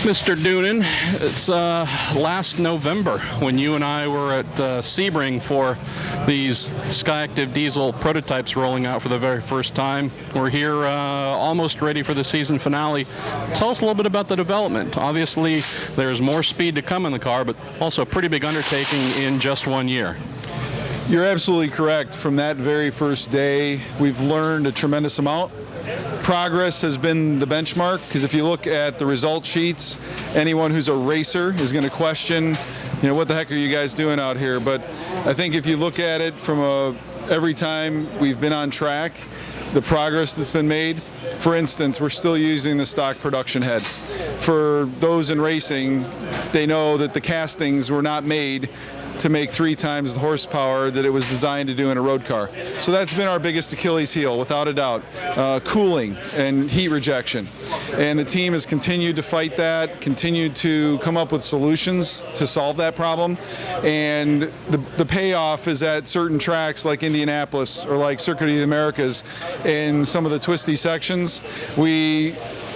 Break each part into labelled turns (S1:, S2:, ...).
S1: Mr. Doonan, it's last November when you and I were at Sebring for these Skyactiv diesel prototypes rolling out for the very first time. We're here almost ready for the season finale. Tell us a little bit about the development. Obviously, there's more speed to come in the car, but also a pretty big undertaking in just 1 year.
S2: You're absolutely correct. From that very first day, we've learned a tremendous amount. Progress has been the benchmark, because if you look at the result sheets, anyone who's a racer is going to question, what the heck are you guys doing out here? But I think if you look at it from every time we've been on track, the progress that's been made. For instance, we're still using the stock production head. For those in racing, they know that the castings were not made to make 3 times the horsepower that it was designed to do in a road car. So that's been our biggest Achilles heel, without a doubt. Cooling and heat rejection. And the team has continued to fight that, continued to come up with solutions to solve that problem. And the payoff is at certain tracks like Indianapolis or like Circuit of the Americas, in some of the twisty sections,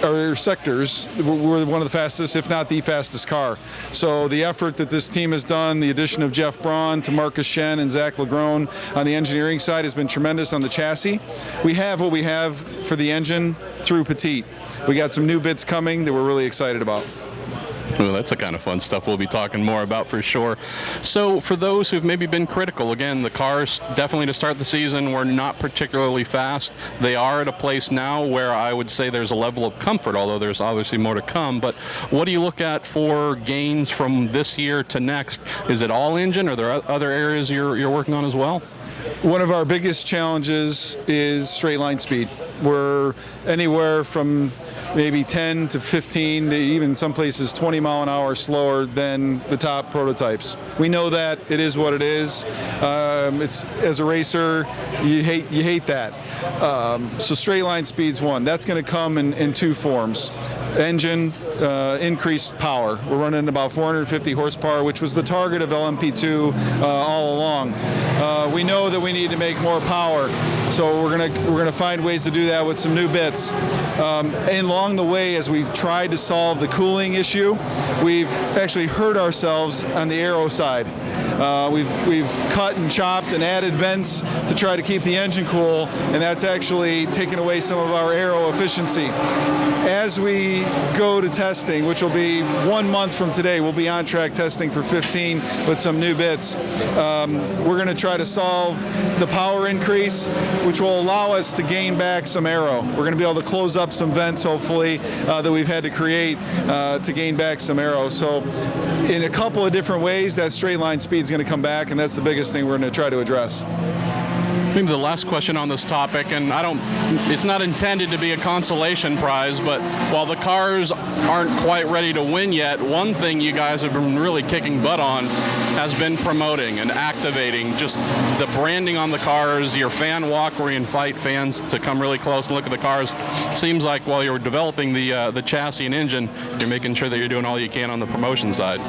S2: our sectors, we're one of the fastest, if not the fastest car. So the effort that this team has done, the addition of Jeff Braun to Marcus Shen and Zach Lagrone on the engineering side has been tremendous. On the chassis, we have what we have for the engine through Petite. We got some new bits coming that we're really excited about.
S1: Well, that's the kind of fun stuff we'll be talking more about for sure. So for those who've maybe been critical, again, the cars definitely to start the season were not particularly fast. They are at a place now where I would say there's a level of comfort, although there's obviously more to come. But what do you look at for gains from this year to next? Is it all engine? Are there other areas you're working on as well?
S2: One of our biggest challenges is straight line speed. We're anywhere from maybe 10 to 15 to even some places 20 mile an hour slower than the top prototypes. We know that it is what it is. It's, as a racer, you hate that. So straight line speed's one. That's going to come in 2 forms. Engine, increased power. We're running about 450 horsepower, which was the target of LMP2 all along. We know that we need to make more power, so we're gonna find ways to do that with some new bits. And along the way, as we've tried to solve the cooling issue, we've actually hurt ourselves on the aero side. We've cut and chopped and added vents to try to keep the engine cool, and that's actually taken away some of our aero efficiency. As we go to testing, which will be 1 month from today, we'll be on track testing for 15 with some new bits. We're going to try to solve the power increase, which will allow us to gain back some aero. We're going to be able to close up some vents, hopefully, that we've had to create to gain back some aero. So in a couple of different ways, that straight line speed is going to come back, and that's the biggest thing we're going to try to address.
S1: Maybe the last question on this topic, and it's not intended to be a consolation prize, but while the cars aren't quite ready to win yet, one thing you guys have been really kicking butt on has been promoting and activating just the branding on the cars, your fan walk where you invite fans to come really close and look at the cars. Seems like while you're developing the chassis and engine, you're making sure that you're doing all you can on the promotion side.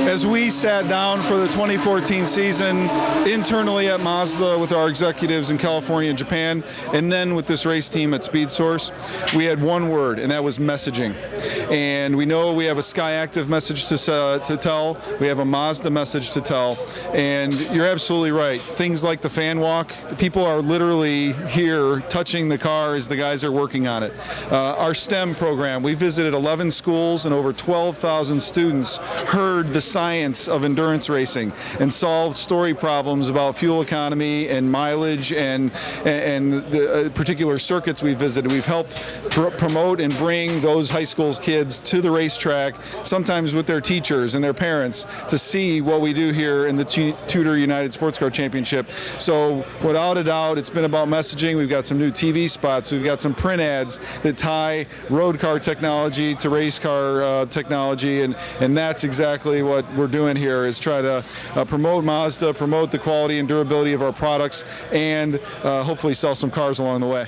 S2: As we sat down for the 2014 season internally at Mazda with our executives in California and Japan, and then with this race team at Speed Source, we had one word, and that was messaging. And we know we have a Skyactiv message to tell, we have a Mazda message to tell, and you're absolutely right. Things like the fan walk, the people are literally here touching the car as the guys are working on it. Our STEM program, we visited 11 schools, and over 12,000 students heard the science of endurance racing and solved story problems about fuel economy and mileage and the particular circuits we visited. We've helped promote and bring those high school kids to the racetrack, sometimes with their teachers and their parents, to see what we do here in the Tudor United Sports Car Championship. So without a doubt, it's been about messaging. We've got some new TV spots. We've got some print ads that tie road car technology to race car technology, and that's exactly what we're doing here, is try to promote Mazda, promote the quality and durability of our products, and hopefully sell some cars along the way.